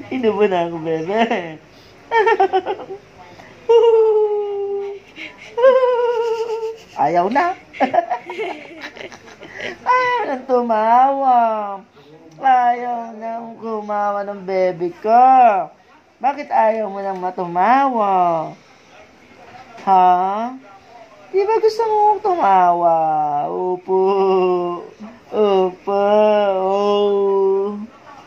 Inubo na ako, bebe. Ayaw na. Ayaw nang tumawa. Ayaw nang kumawa ng bebe ko. Bakit ayaw mo nang matumawa? Ha? Di ba gusto mo tumawa? Opo. Opo. Oh.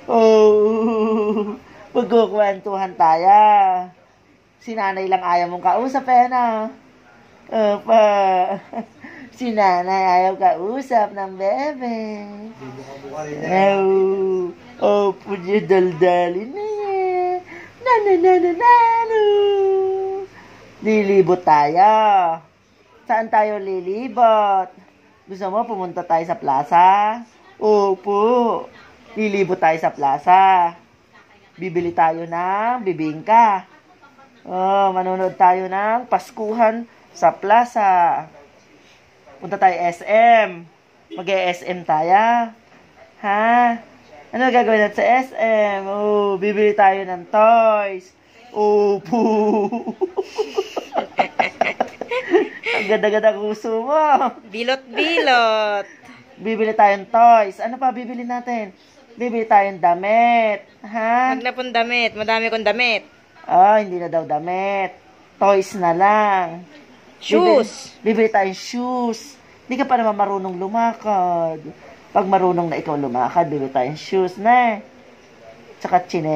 Oh. Magkukwentuhan tayo. Si nanay lang ayaw mong kausap na. Opo. Si nanay ayaw kausap ng bebe. Opo, daldalin na yan. Nananananano. Lilibot tayo. Saan tayo lilibot? Gusto mo pumunta tayo sa plaza? Opo. Lilibot tayo sa plaza. Bibili tayo ng bibingka. Manonood tayo ng Paskuhan sa plaza. Punta tayo SM. Mag-SM tayo. Ha? Ano gagawin natin sa SM? Bibili tayo ng toys. Opo. Ang ganda-ganda kuso mo. Bilot-bilot. Bibili tayong toys. Ano pa bibili natin? Bibili tayong damit. Ha? Wag na pong damit. Madami kong damit. Hindi na daw damit. Toys na lang. Shoes. Bibili tayong shoes. Hindi ka pa naman marunong lumakad. Pag marunong na ikaw lumakad, bibili tayong shoes na. Tsaka chine.